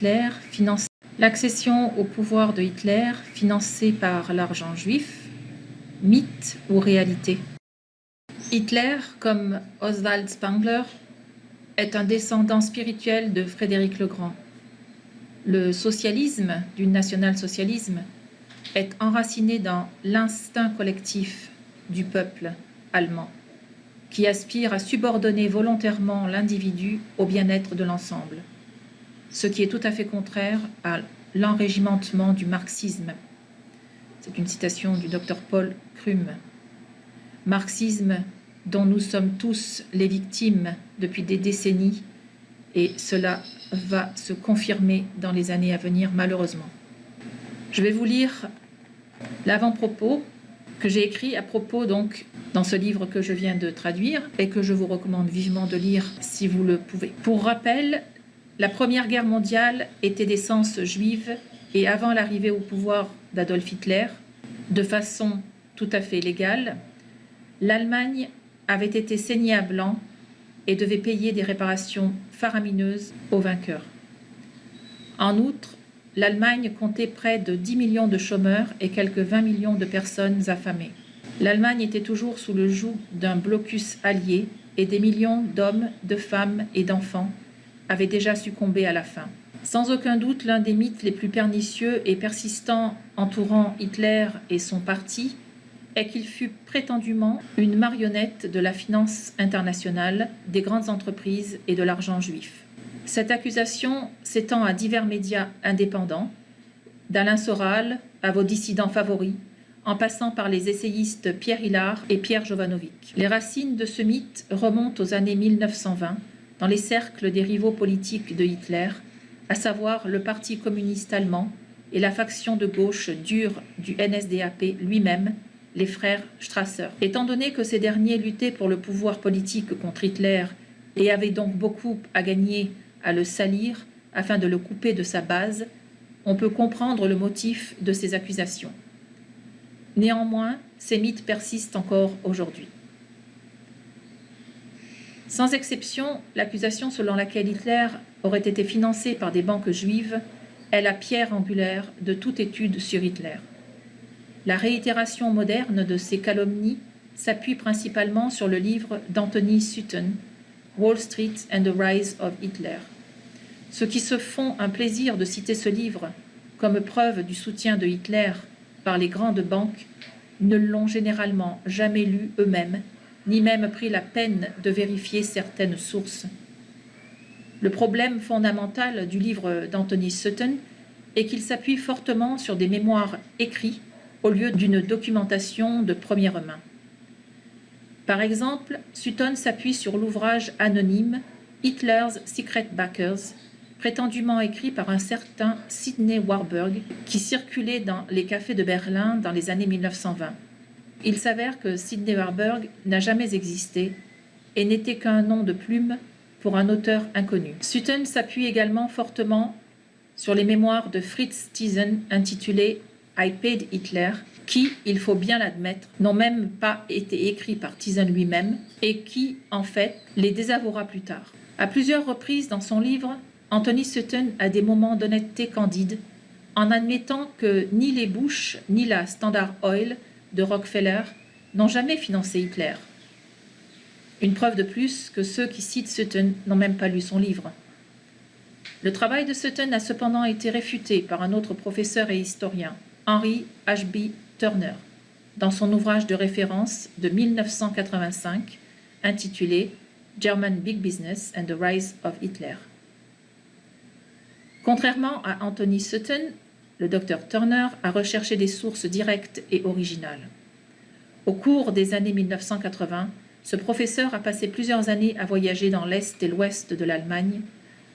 Hitler finance l'accession au pouvoir de Hitler financée par l'argent juif, mythe ou réalité? Hitler, comme Oswald Spengler, est un descendant spirituel de Frédéric le Grand. Le socialisme, du national-socialisme, est enraciné dans l'instinct collectif du peuple allemand, qui aspire à subordonner volontairement l'individu au bien-être de l'ensemble, ce qui est tout à fait contraire à l'enrégimentement du marxisme. C'est une citation du docteur Paul Krum. Marxisme dont nous sommes tous les victimes depuis des décennies, et cela va se confirmer dans les années à venir, malheureusement. Je vais vous lire l'avant-propos que j'ai écrit à propos, donc, dans ce livre que je viens de traduire et que je vous recommande vivement de lire si vous le pouvez. Pour rappel, la Première Guerre mondiale était d'essence juive et avant l'arrivée au pouvoir d'Adolf Hitler, de façon tout à fait légale, l'Allemagne avait été saignée à blanc et devait payer des réparations faramineuses aux vainqueurs. En outre, l'Allemagne comptait près de 10 millions de chômeurs et quelques 20 millions de personnes affamées. L'Allemagne était toujours sous le joug d'un blocus allié et des millions d'hommes, de femmes et d'enfants avaient déjà succombé à la faim. Sans aucun doute, l'un des mythes les plus pernicieux et persistants entourant Hitler et son parti est qu'il fut prétendument une marionnette de la finance internationale, des grandes entreprises et de l'argent juif. Cette accusation s'étend à divers médias indépendants, d'Alain Soral à vos dissidents favoris, en passant par les essayistes Pierre Hillard et Pierre Jovanovic. Les racines de ce mythe remontent aux années 1920, dans les cercles des rivaux politiques de Hitler, à savoir le Parti communiste allemand et la faction de gauche dure du NSDAP lui-même, les frères Strasser. Étant donné que ces derniers luttaient pour le pouvoir politique contre Hitler et avaient donc beaucoup à gagner à le salir afin de le couper de sa base, on peut comprendre le motif de ces accusations. Néanmoins, ces mythes persistent encore aujourd'hui. Sans exception, l'accusation selon laquelle Hitler aurait été financé par des banques juives est la pierre angulaire de toute étude sur Hitler. La réitération moderne de ces calomnies s'appuie principalement sur le livre d'Anthony Sutton, Wall Street and the Rise of Hitler. Ceux qui se font un plaisir de citer ce livre comme preuve du soutien de Hitler par les grandes banques ne l'ont généralement jamais lu eux-mêmes, ni même pris la peine de vérifier certaines sources. Le problème fondamental du livre d'Anthony Sutton est qu'il s'appuie fortement sur des mémoires écrits au lieu d'une documentation de première main. Par exemple, Sutton s'appuie sur l'ouvrage anonyme Hitler's Secret Backers, prétendument écrit par un certain Sidney Warburg, qui circulait dans les cafés de Berlin dans les années 1920. Il s'avère que Sidney Warburg n'a jamais existé et n'était qu'un nom de plume pour un auteur inconnu. Sutton s'appuie également fortement sur les mémoires de Fritz Thyssen intitulées I Paid Hitler, qui, il faut bien l'admettre, n'ont même pas été écrits par Thyssen lui-même et qui, en fait, les désavouera plus tard. À plusieurs reprises dans son livre, Anthony Sutton a des moments d'honnêteté candide en admettant que ni les Bush ni la Standard Oil de Rockefeller n'ont jamais financé Hitler. Une preuve de plus que ceux qui citent Sutton n'ont même pas lu son livre. Le travail de Sutton a cependant été réfuté par un autre professeur et historien, Henry H.B. Turner, dans son ouvrage de référence de 1985 intitulé German Big Business and the Rise of Hitler. Contrairement à Anthony Sutton, le docteur Turner a recherché des sources directes et originales. Au cours des années 1980, ce professeur a passé plusieurs années à voyager dans l'Est et l'Ouest de l'Allemagne,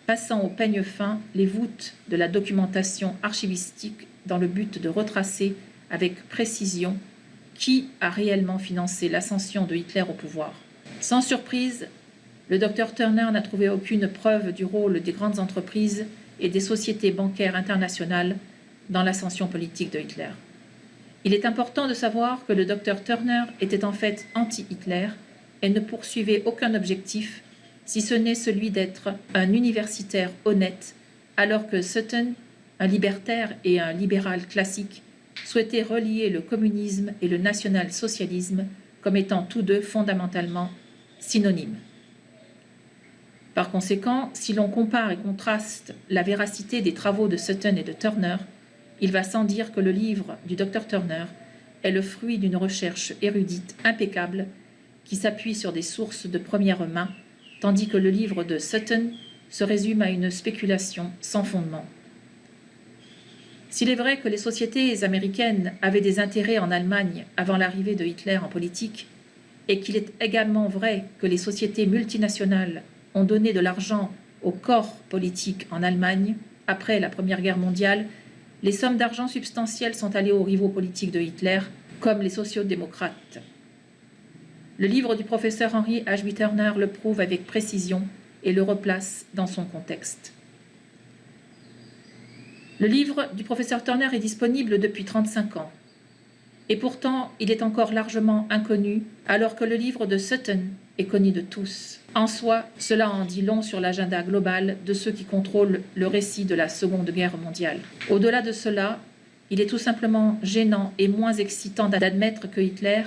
passant au peigne fin les voûtes de la documentation archivistique dans le but de retracer avec précision qui a réellement financé l'ascension de Hitler au pouvoir. Sans surprise, le docteur Turner n'a trouvé aucune preuve du rôle des grandes entreprises et des sociétés bancaires internationales dans l'ascension politique de Hitler. Il est important de savoir que le docteur Turner était en fait anti-Hitler et ne poursuivait aucun objectif, si ce n'est celui d'être un universitaire honnête alors que Sutton, un libertaire et un libéral classique, souhaitait relier le communisme et le national-socialisme comme étant tous deux fondamentalement synonymes. Par conséquent, si l'on compare et contraste la véracité des travaux de Sutton et de Turner, il va sans dire que le livre du Dr Turner est le fruit d'une recherche érudite impeccable qui s'appuie sur des sources de première main, tandis que le livre de Sutton se résume à une spéculation sans fondement. S'il est vrai que les sociétés américaines avaient des intérêts en Allemagne avant l'arrivée de Hitler en politique, et qu'il est également vrai que les sociétés multinationales ont donné de l'argent au corps politique en Allemagne après la Première Guerre mondiale, les sommes d'argent substantielles sont allées aux rivaux politiques de Hitler, comme les sociaux-démocrates. Le livre du professeur Henry Ashby Turner le prouve avec précision et le replace dans son contexte. Le livre du professeur Turner est disponible depuis 35 ans. Et pourtant, il est encore largement inconnu, alors que le livre de Sutton est connu de tous. En soi, cela en dit long sur l'agenda global de ceux qui contrôlent le récit de la Seconde Guerre mondiale. Au-delà de cela, il est tout simplement gênant et moins excitant d'admettre que Hitler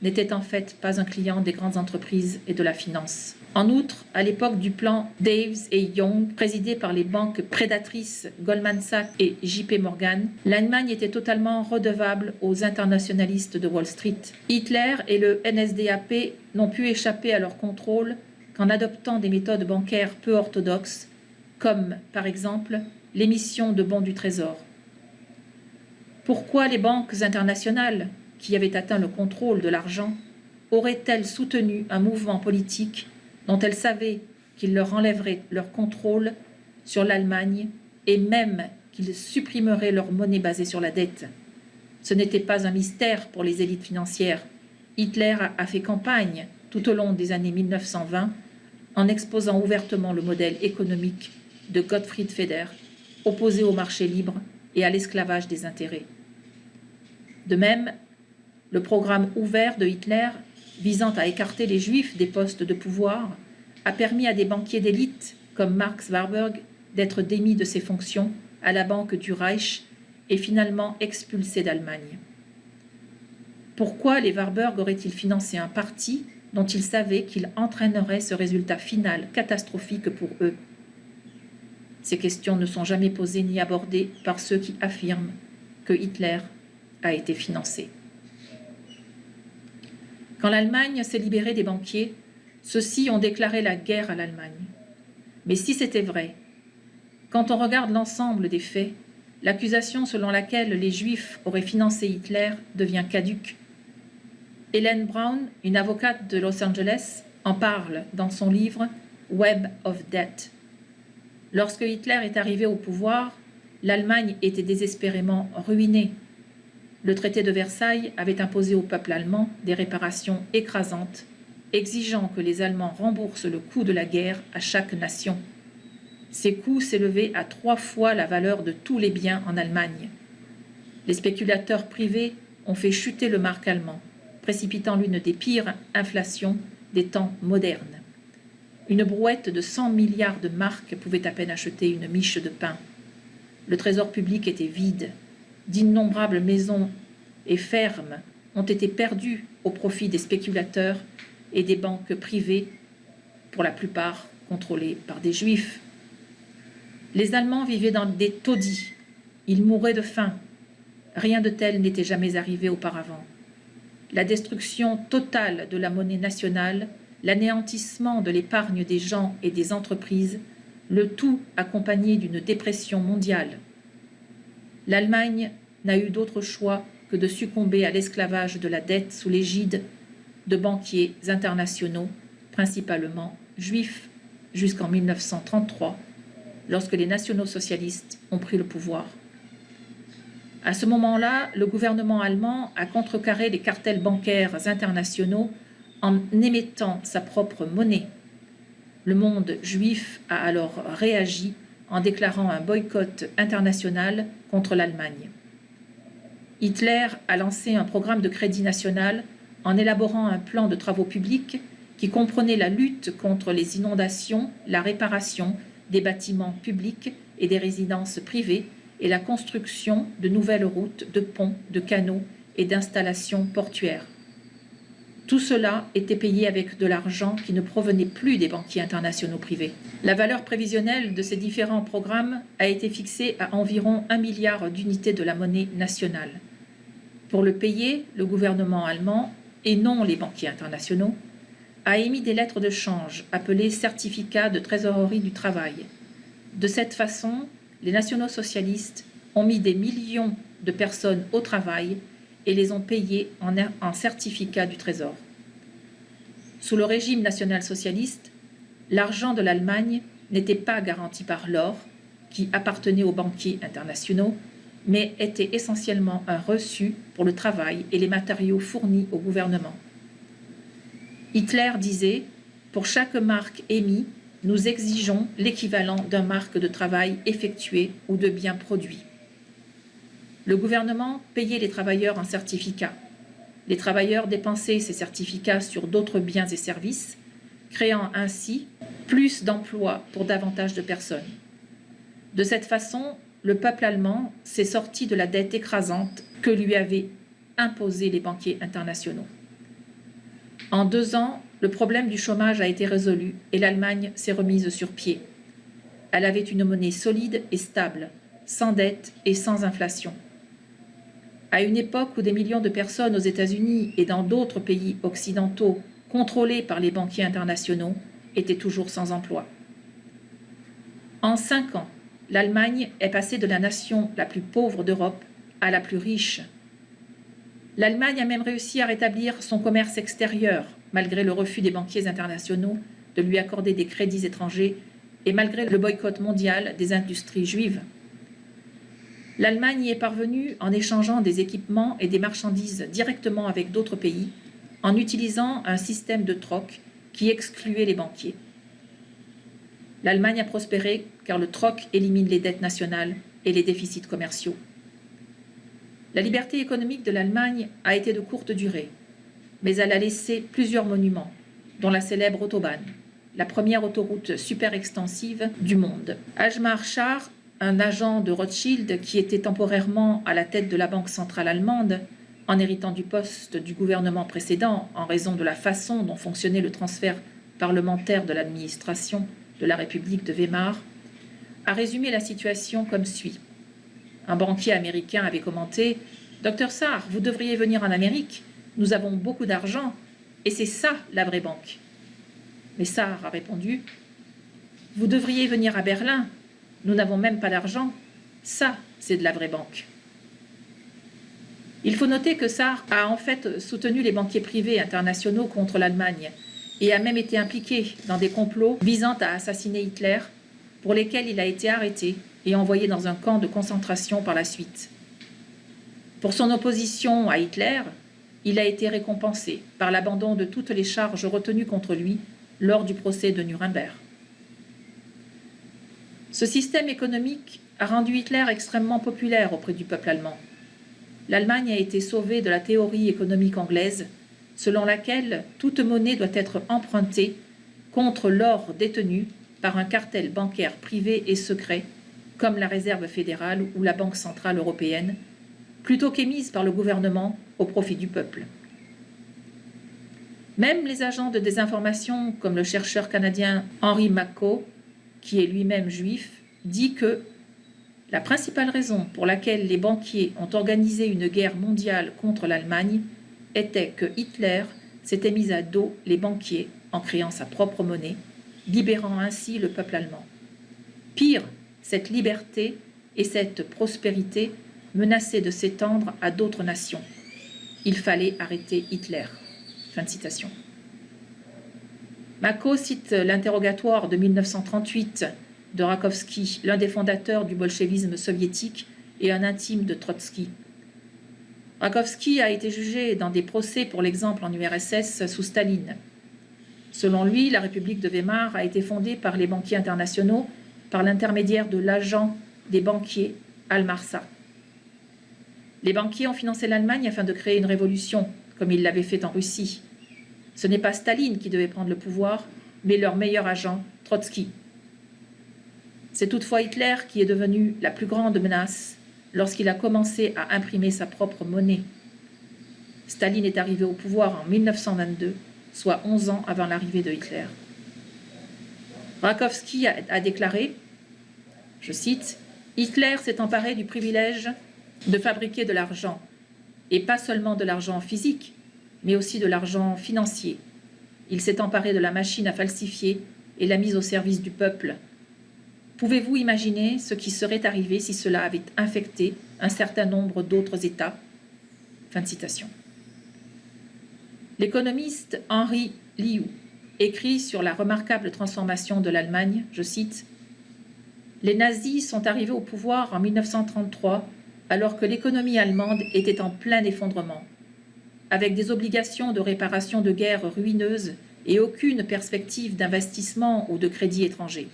n'était en fait pas un client des grandes entreprises et de la finance. En outre, à l'époque du plan Daves et Young, présidé par les banques prédatrices Goldman Sachs et JP Morgan, l'Allemagne était totalement redevable aux internationalistes de Wall Street. Hitler et le NSDAP n'ont pu échapper à leur contrôle qu'en adoptant des méthodes bancaires peu orthodoxes, comme par exemple l'émission de bons du Trésor. Pourquoi les banques internationales, qui avaient atteint le contrôle de l'argent, auraient-elles soutenu un mouvement politique dont elles savaient qu'il leur enlèverait leur contrôle sur l'Allemagne et même qu'il supprimerait leur monnaie basée sur la dette? Ce n'était pas un mystère pour les élites financières. Hitler a fait campagne tout au long des années 1920 en exposant ouvertement le modèle économique de Gottfried Feder, opposé au marché libre et à l'esclavage des intérêts. De même, le programme ouvert de Hitler visant à écarter les Juifs des postes de pouvoir, a permis à des banquiers d'élite comme Marx Warburg d'être démis de ses fonctions à la Banque du Reich et finalement expulsés d'Allemagne. Pourquoi les Warburg auraient-ils financé un parti dont ils savaient qu'il entraînerait ce résultat final catastrophique pour eux? Ces questions ne sont jamais posées ni abordées par ceux qui affirment que Hitler a été financé. Quand l'Allemagne s'est libérée des banquiers, ceux-ci ont déclaré la guerre à l'Allemagne. Mais si c'était vrai, quand on regarde l'ensemble des faits, l'accusation selon laquelle les Juifs auraient financé Hitler devient caduque. Helen Brown, une avocate de Los Angeles, en parle dans son livre « Web of Debt ». Lorsque Hitler est arrivé au pouvoir, l'Allemagne était désespérément ruinée. Le traité de Versailles avait imposé au peuple allemand des réparations écrasantes, exigeant que les Allemands remboursent le coût de la guerre à chaque nation. Ces coûts s'élevaient à 3 fois la valeur de tous les biens en Allemagne. Les spéculateurs privés ont fait chuter le mark allemand, précipitant l'une des pires inflations des temps modernes. Une brouette de 100 milliards de marks pouvait à peine acheter une miche de pain. Le trésor public était vide. D'innombrables maisons et fermes ont été perdues au profit des spéculateurs et des banques privées, pour la plupart contrôlées par des Juifs. Les Allemands vivaient dans des taudis. Ils mouraient de faim. Rien de tel n'était jamais arrivé auparavant. La destruction totale de la monnaie nationale, l'anéantissement de l'épargne des gens et des entreprises, le tout accompagné d'une dépression mondiale. L'Allemagne n'a eu d'autre choix que de succomber à l'esclavage de la dette sous l'égide de banquiers internationaux, principalement juifs, jusqu'en 1933, lorsque les nationaux-socialistes ont pris le pouvoir. À ce moment-là, le gouvernement allemand a contrecarré les cartels bancaires internationaux en émettant sa propre monnaie. Le monde juif a alors réagi en déclarant un boycott international contre l'Allemagne. Hitler a lancé un programme de crédit national en élaborant un plan de travaux publics qui comprenait la lutte contre les inondations, la réparation des bâtiments publics et des résidences privées et la construction de nouvelles routes, de ponts, de canaux et d'installations portuaires. Tout cela était payé avec de l'argent qui ne provenait plus des banquiers internationaux privés. La valeur prévisionnelle de ces différents programmes a été fixée à environ 1 milliard d'unités de la monnaie nationale. Pour le payer, le gouvernement allemand, et non les banquiers internationaux, a émis des lettres de change appelées certificats de trésorerie du travail. De cette façon, les nationaux-socialistes ont mis des millions de personnes au travail et les ont payés en certificats du Trésor. Sous le régime national-socialiste, l'argent de l'Allemagne n'était pas garanti par l'or, qui appartenait aux banquiers internationaux, mais était essentiellement un reçu pour le travail et les matériaux fournis au gouvernement. Hitler disait « Pour chaque marque émise, nous exigeons l'équivalent d'un marque de travail effectué ou de biens produits. » Le gouvernement payait les travailleurs en certificats. Les travailleurs dépensaient ces certificats sur d'autres biens et services, créant ainsi plus d'emplois pour davantage de personnes. De cette façon, le peuple allemand s'est sorti de la dette écrasante que lui avaient imposée les banquiers internationaux. En 2 ans, le problème du chômage a été résolu et l'Allemagne s'est remise sur pied. Elle avait une monnaie solide et stable, sans dette et sans inflation. À une époque où des millions de personnes aux États-Unis et dans d'autres pays occidentaux contrôlés par les banquiers internationaux étaient toujours sans emploi. En 5 ans, l'Allemagne est passée de la nation la plus pauvre d'Europe à la plus riche. L'Allemagne a même réussi à rétablir son commerce extérieur, malgré le refus des banquiers internationaux de lui accorder des crédits étrangers et malgré le boycott mondial des industries juives. L'Allemagne y est parvenue en échangeant des équipements et des marchandises directement avec d'autres pays, en utilisant un système de troc qui excluait les banquiers. L'Allemagne a prospéré car le troc élimine les dettes nationales et les déficits commerciaux. La liberté économique de l'Allemagne a été de courte durée, mais elle a laissé plusieurs monuments, dont la célèbre Autobahn, la première autoroute super extensive du monde. Hjalmar Schaar, un agent de Rothschild qui était temporairement à la tête de la Banque centrale allemande, en héritant du poste du gouvernement précédent en raison de la façon dont fonctionnait le transfert parlementaire de l'administration de la République de Weimar, a résumé la situation comme suit. Un banquier américain avait commenté « Dr Schaar, vous devriez venir en Amérique, nous avons beaucoup d'argent et c'est ça la vraie banque. » Mais Schaar a répondu « Vous devriez venir à Berlin, nous n'avons même pas d'argent, ça c'est de la vraie banque. » Il faut noter que Schaar a en fait soutenu les banquiers privés internationaux contre l'Allemagne et a même été impliqué dans des complots visant à assassiner Hitler, pour lesquels il a été arrêté et envoyé dans un camp de concentration par la suite. Pour son opposition à Hitler, il a été récompensé par l'abandon de toutes les charges retenues contre lui lors du procès de Nuremberg. Ce système économique a rendu Hitler extrêmement populaire auprès du peuple allemand. L'Allemagne a été sauvée de la théorie économique anglaise, selon laquelle toute monnaie doit être empruntée contre l'or détenu par un cartel bancaire privé et secret, comme la Réserve fédérale ou la Banque centrale européenne, plutôt qu'émise par le gouvernement au profit du peuple. Même les agents de désinformation, comme le chercheur canadien Henry McCoy, qui est lui-même juif, dit que la principale raison pour laquelle les banquiers ont organisé une guerre mondiale contre l'Allemagne était que Hitler s'était mis à dos les banquiers en créant sa propre monnaie, libérant ainsi le peuple allemand. Pire, cette liberté et cette prospérité menaçaient de s'étendre à d'autres nations. Il fallait arrêter Hitler. Fin de citation. Mako cite l'interrogatoire de 1938 de Rakovski, l'un des fondateurs du bolchevisme soviétique et un intime de Trotsky. Rakovski a été jugé dans des procès pour l'exemple en URSS sous Staline. Selon lui, la République de Weimar a été fondée par les banquiers internationaux par l'intermédiaire de l'agent des banquiers Al-Marsa. Les banquiers ont financé l'Allemagne afin de créer une révolution, comme ils l'avaient fait en Russie. Ce n'est pas Staline qui devait prendre le pouvoir, mais leur meilleur agent, Trotsky. C'est toutefois Hitler qui est devenu la plus grande menace lorsqu'il a commencé à imprimer sa propre monnaie. Staline est arrivé au pouvoir en 1922, soit 11 ans avant l'arrivée de Hitler. Rakowski a déclaré, je cite, « Hitler s'est emparé du privilège de fabriquer de l'argent, et pas seulement de l'argent physique, mais aussi de l'argent financier. Il s'est emparé de la machine à falsifier et l'a mise au service du peuple. Pouvez-vous imaginer ce qui serait arrivé si cela avait infecté un certain nombre d'autres États ?» Fin de citation. L'économiste Henri Lioux écrit sur la remarquable transformation de l'Allemagne, je cite, « Les nazis sont arrivés au pouvoir en 1933 alors que l'économie allemande était en plein effondrement, avec des obligations de réparation de guerre ruineuses et aucune perspective d'investissement ou de crédit étranger.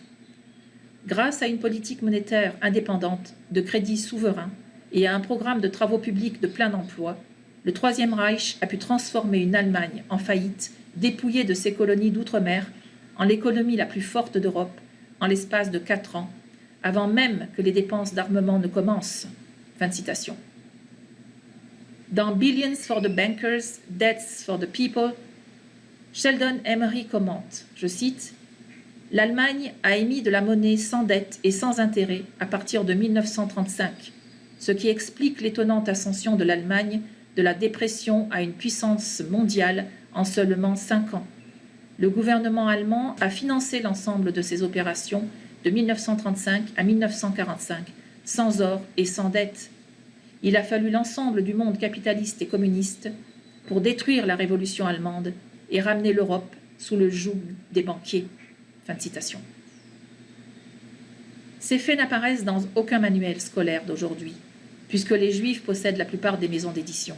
Grâce à une politique monétaire indépendante, de crédit souverain et à un programme de travaux publics de plein emploi, le Troisième Reich a pu transformer une Allemagne en faillite, dépouillée de ses colonies d'outre-mer, en l'économie la plus forte d'Europe, en l'espace de 4 ans, avant même que les dépenses d'armement ne commencent. » Fin de citation. Dans Billions for the Bankers, Debts for the People, Sheldon Emery commente, je cite, « L'Allemagne a émis de la monnaie sans dette et sans intérêt à partir de 1935, ce qui explique l'étonnante ascension de l'Allemagne de la dépression à une puissance mondiale en seulement 5 ans. Le gouvernement allemand a financé l'ensemble de ces opérations de 1935 à 1945, sans or et sans dette. Il a fallu l'ensemble du monde capitaliste et communiste pour détruire la révolution allemande et ramener l'Europe sous le joug des banquiers. » Fin de citation. Ces faits n'apparaissent dans aucun manuel scolaire d'aujourd'hui, puisque les Juifs possèdent la plupart des maisons d'édition.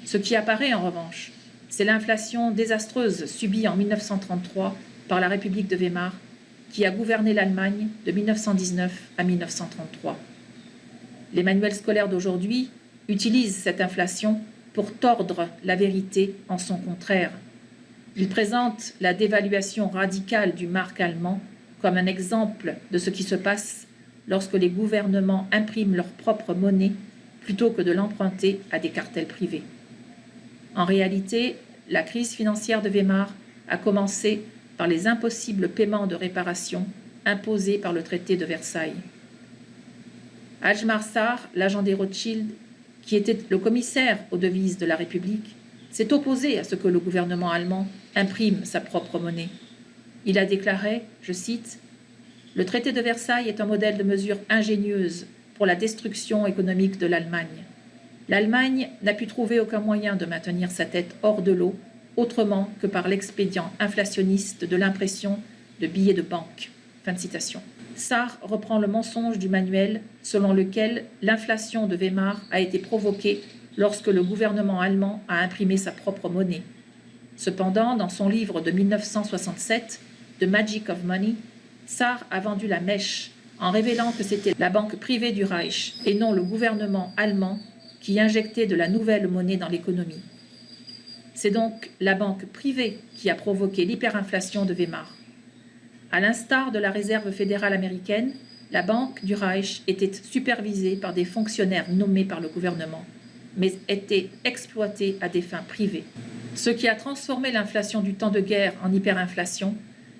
Ce qui apparaît en revanche, c'est l'inflation désastreuse subie en 1933 par la République de Weimar, qui a gouverné l'Allemagne de 1919 à 1933. Les manuels scolaires d'aujourd'hui utilisent cette inflation pour tordre la vérité en son contraire. Ils présentent la dévaluation radicale du mark allemand comme un exemple de ce qui se passe lorsque les gouvernements impriment leur propre monnaie plutôt que de l'emprunter à des cartels privés. En réalité, la crise financière de Weimar a commencé par les impossibles paiements de réparation imposés par le traité de Versailles. Hjalmar Sar, l'agent des Rothschild, qui était le commissaire aux devises de la République, s'est opposé à ce que le gouvernement allemand imprime sa propre monnaie. Il a déclaré, je cite, « Le traité de Versailles est un modèle de mesure ingénieuse pour la destruction économique de l'Allemagne. L'Allemagne n'a pu trouver aucun moyen de maintenir sa tête hors de l'eau autrement que par l'expédient inflationniste de l'impression de billets de banque. » Fin de citation. Sarr reprend le mensonge du manuel selon lequel l'inflation de Weimar a été provoquée lorsque le gouvernement allemand a imprimé sa propre monnaie. Cependant, dans son livre de 1967, The Magic of Money, Sarr a vendu la mèche en révélant que c'était la banque privée du Reich et non le gouvernement allemand qui injectait de la nouvelle monnaie dans l'économie. C'est donc la banque privée qui a provoqué l'hyperinflation de Weimar. À l'instar de la Réserve fédérale américaine, la Banque du Reich était supervisée par des fonctionnaires nommés par le gouvernement, mais était exploitée à des fins privées. Ce qui a transformé l'inflation du temps de guerre en hyperinflation,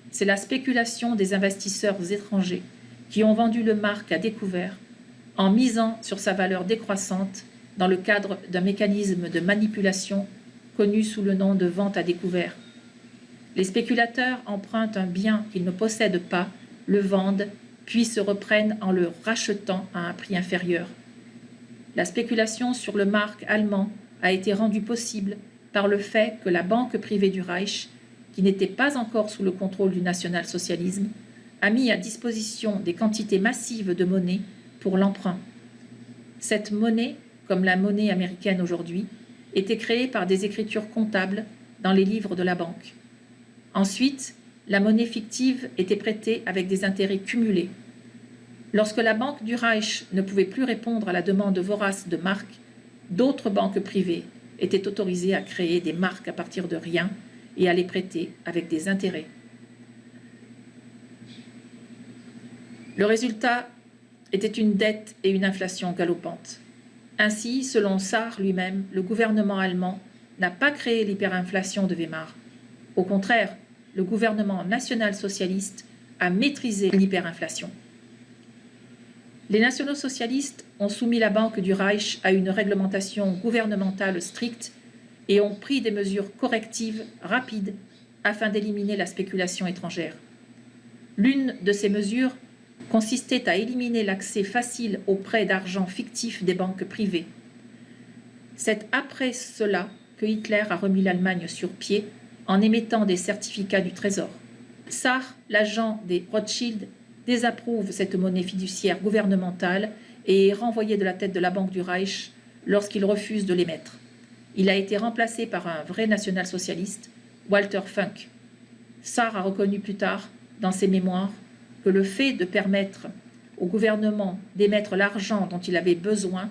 c'est la spéculation des investisseurs étrangers qui ont vendu le mark à découvert en misant sur sa valeur décroissante dans le cadre d'un mécanisme de manipulation connu sous le nom de vente à découvert. Les spéculateurs empruntent un bien qu'ils ne possèdent pas, le vendent, puis se reprennent en le rachetant à un prix inférieur. La spéculation sur le mark allemand a été rendue possible par le fait que la banque privée du Reich, qui n'était pas encore sous le contrôle du national-socialisme, a mis à disposition des quantités massives de monnaie pour l'emprunt. Cette monnaie, comme la monnaie américaine aujourd'hui, était créée par des écritures comptables dans les livres de la banque. Ensuite, la monnaie fictive était prêtée avec des intérêts cumulés. Lorsque la Banque du Reich ne pouvait plus répondre à la demande vorace de marques, d'autres banques privées étaient autorisées à créer des marques à partir de rien et à les prêter avec des intérêts. Le résultat était une dette et une inflation galopantes. Ainsi, selon Sarr lui-même, le gouvernement allemand n'a pas créé l'hyperinflation de Weimar. Au contraire, le gouvernement national-socialiste a maîtrisé l'hyperinflation. Les nationaux-socialistes ont soumis la Banque du Reich à une réglementation gouvernementale stricte et ont pris des mesures correctives rapides afin d'éliminer la spéculation étrangère. L'une de ces mesures consistait à éliminer l'accès facile aux prêts d'argent fictifs des banques privées. C'est après cela que Hitler a remis l'Allemagne sur pied en émettant des certificats du Trésor. Sarr, l'agent des Rothschild, désapprouve cette monnaie fiduciaire gouvernementale et est renvoyé de la tête de la Banque du Reich lorsqu'il refuse de l'émettre. Il a été remplacé par un vrai national-socialiste, Walter Funk. Sarr a reconnu plus tard, dans ses mémoires, que le fait de permettre au gouvernement d'émettre l'argent dont il avait besoin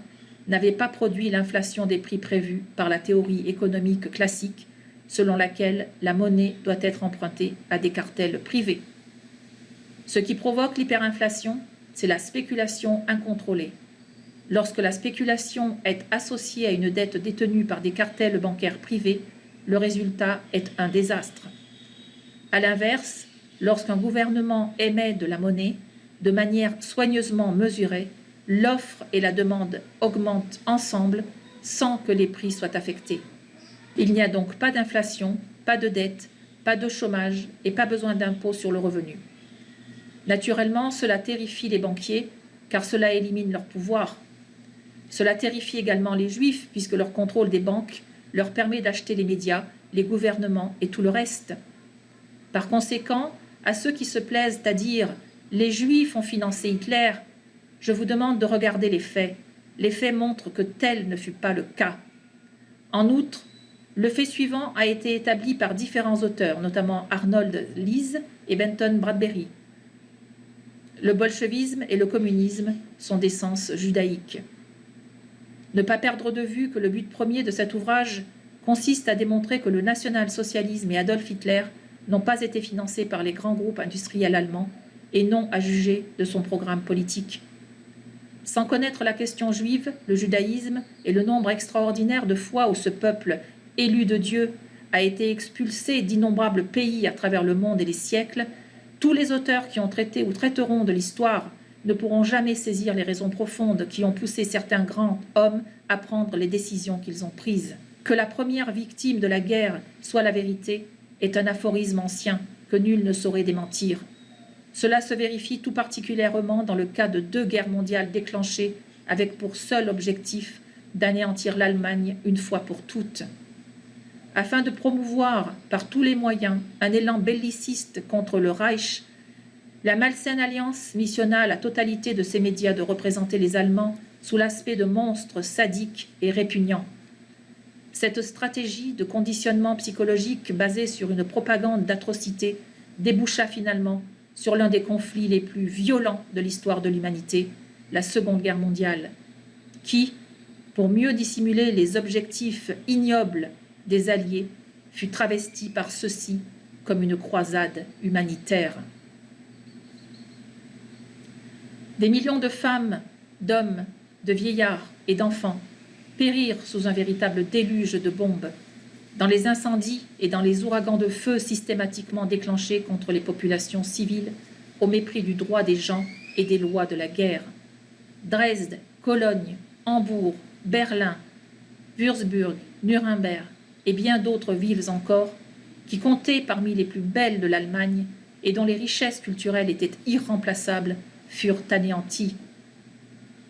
n'avait pas produit l'inflation des prix prévue par la théorie économique classique, selon laquelle la monnaie doit être empruntée à des cartels privés. Ce qui provoque l'hyperinflation, c'est la spéculation incontrôlée. Lorsque la spéculation est associée à une dette détenue par des cartels bancaires privés, le résultat est un désastre. À l'inverse, lorsqu'un gouvernement émet de la monnaie, de manière soigneusement mesurée, l'offre et la demande augmentent ensemble sans que les prix soient affectés. Il n'y a donc pas d'inflation, pas de dette, pas de chômage et pas besoin d'impôts sur le revenu. Naturellement, cela terrifie les banquiers, car cela élimine leur pouvoir. Cela terrifie également les Juifs, puisque leur contrôle des banques leur permet d'acheter les médias, les gouvernements et tout le reste. Par conséquent, à ceux qui se plaisent à dire « les Juifs ont financé Hitler », je vous demande de regarder les faits. Les faits montrent que tel ne fut pas le cas. En outre, le fait suivant a été établi par différents auteurs, notamment Arnold Lees et Benton Bradbury. Le bolchevisme et le communisme sont d'essence judaïque. Ne pas perdre de vue que le but premier de cet ouvrage consiste à démontrer que le national-socialisme et Adolf Hitler n'ont pas été financés par les grands groupes industriels allemands et non à juger de son programme politique. Sans connaître la question juive, le judaïsme et le nombre extraordinaire de fois où ce peuple, élu de Dieu, a été expulsé d'innombrables pays à travers le monde et les siècles, tous les auteurs qui ont traité ou traiteront de l'histoire ne pourront jamais saisir les raisons profondes qui ont poussé certains grands hommes à prendre les décisions qu'ils ont prises. Que la première victime de la guerre soit la vérité est un aphorisme ancien que nul ne saurait démentir. Cela se vérifie tout particulièrement dans le cas de 2 guerres mondiales déclenchées avec pour seul objectif d'anéantir l'Allemagne une fois pour toutes. Afin de promouvoir par tous les moyens un élan belliciste contre le Reich, la malsaine alliance missionna la totalité de ses médias de représenter les Allemands sous l'aspect de monstres sadiques et répugnants. Cette stratégie de conditionnement psychologique basée sur une propagande d'atrocité déboucha finalement sur l'un des conflits les plus violents de l'histoire de l'humanité, la Seconde Guerre mondiale, qui, pour mieux dissimuler les objectifs ignobles des Alliés, fut travesti par ceux-ci comme une croisade humanitaire. Des millions de femmes, d'hommes, de vieillards et d'enfants périrent sous un véritable déluge de bombes, dans les incendies et dans les ouragans de feu systématiquement déclenchés contre les populations civiles, au mépris du droit des gens et des lois de la guerre. Dresde, Cologne, Hambourg, Berlin, Würzburg, Nuremberg et bien d'autres villes encore, qui comptaient parmi les plus belles de l'Allemagne et dont les richesses culturelles étaient irremplaçables, furent anéanties.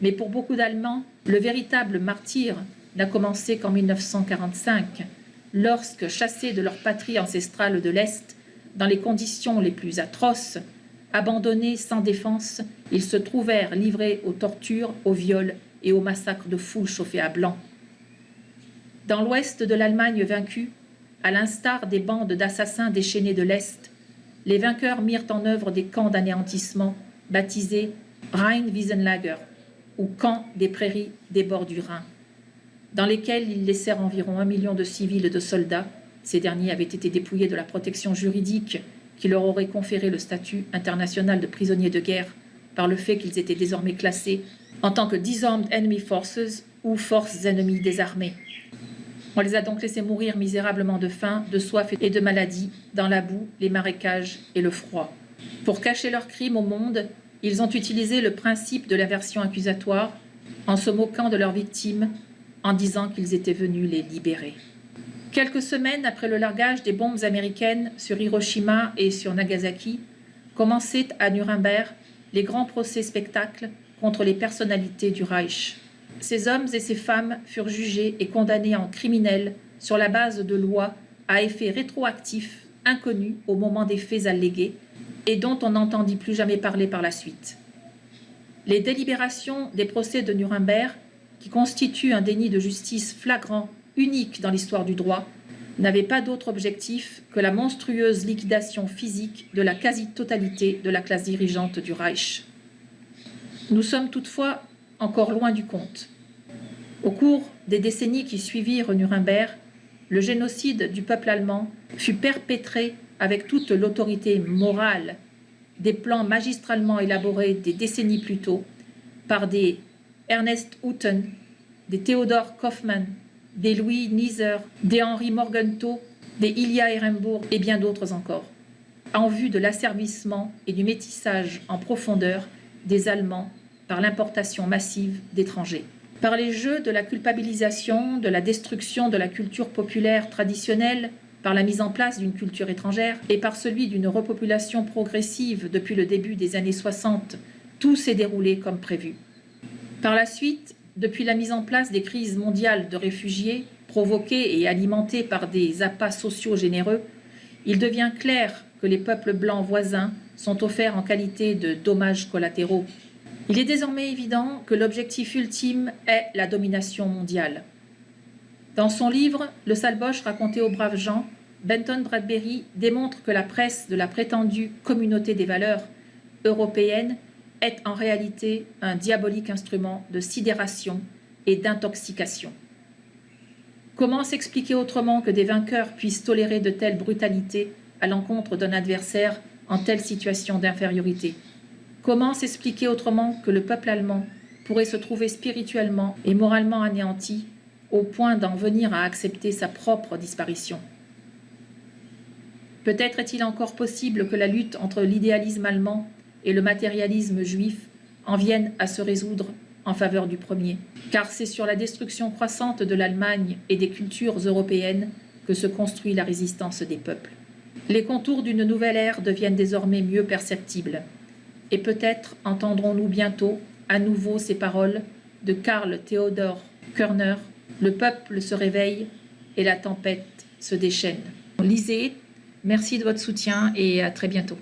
Mais pour beaucoup d'Allemands, le véritable martyre n'a commencé qu'en 1945, lorsque, chassés de leur patrie ancestrale de l'Est, dans les conditions les plus atroces, abandonnés sans défense, ils se trouvèrent livrés aux tortures, aux viols et aux massacres de foules chauffées à blanc. Dans l'ouest de l'Allemagne vaincue, à l'instar des bandes d'assassins déchaînés de l'Est, les vainqueurs mirent en œuvre des camps d'anéantissement baptisés Rheinwiesenlager, ou camps des prairies des bords du Rhin, dans lesquels ils laissèrent environ 1 million de civils et de soldats. Ces derniers avaient été dépouillés de la protection juridique qui leur aurait conféré le statut international de prisonniers de guerre par le fait qu'ils étaient désormais classés en tant que Disarmed Enemy Forces ou forces ennemies désarmées. On les a donc laissés mourir misérablement de faim, de soif et de maladie, dans la boue, les marécages et le froid. Pour cacher leurs crimes au monde, ils ont utilisé le principe de l'inversion accusatoire en se moquant de leurs victimes, en disant qu'ils étaient venus les libérer. Quelques semaines après le largage des bombes américaines sur Hiroshima et sur Nagasaki, commençaient à Nuremberg les grands procès-spectacles contre les personnalités du Reich. Ces hommes et ces femmes furent jugés et condamnés en criminels sur la base de lois à effet rétroactif inconnus au moment des faits allégués et dont on n'entendit plus jamais parler par la suite. Les délibérations des procès de Nuremberg, qui constituent un déni de justice flagrant, unique dans l'histoire du droit, n'avaient pas d'autre objectif que la monstrueuse liquidation physique de la quasi-totalité de la classe dirigeante du Reich. Nous sommes toutefois encore loin du compte. Au cours des décennies qui suivirent Nuremberg, le génocide du peuple allemand fut perpétré avec toute l'autorité morale des plans magistralement élaborés des décennies plus tôt par des Ernest Hutten, des Theodor Kaufmann, des Louis Nieser, des Henri Morgenthau, des Ilya Ehrenburg et bien d'autres encore, en vue de l'asservissement et du métissage en profondeur des Allemands par l'importation massive d'étrangers. Par les jeux de la culpabilisation, de la destruction de la culture populaire traditionnelle, par la mise en place d'une culture étrangère et par celui d'une repopulation progressive depuis le début des années 60, tout s'est déroulé comme prévu. Par la suite, depuis la mise en place des crises mondiales de réfugiés, provoquées et alimentées par des appâts sociaux généreux, il devient clair que les peuples blancs voisins sont offerts en qualité de dommages collatéraux. Il est désormais évident que l'objectif ultime est la domination mondiale. Dans son livre « Le sale Boche raconté aux braves gens », Benton Bradbury démontre que la presse de la prétendue communauté des valeurs européenne est en réalité un diabolique instrument de sidération et d'intoxication. Comment s'expliquer autrement que des vainqueurs puissent tolérer de telles brutalités à l'encontre d'un adversaire en telle situation d'infériorité? Comment s'expliquer autrement que le peuple allemand pourrait se trouver spirituellement et moralement anéanti au point d'en venir à accepter sa propre disparition? Peut-être est-il encore possible que la lutte entre l'idéalisme allemand et le matérialisme juif en vienne à se résoudre en faveur du premier, car c'est sur la destruction croissante de l'Allemagne et des cultures européennes que se construit la résistance des peuples. Les contours d'une nouvelle ère deviennent désormais mieux perceptibles, et peut-être entendrons-nous bientôt à nouveau ces paroles de Karl Theodor Körner: le peuple se réveille et la tempête se déchaîne. Lisez, merci de votre soutien et à très bientôt.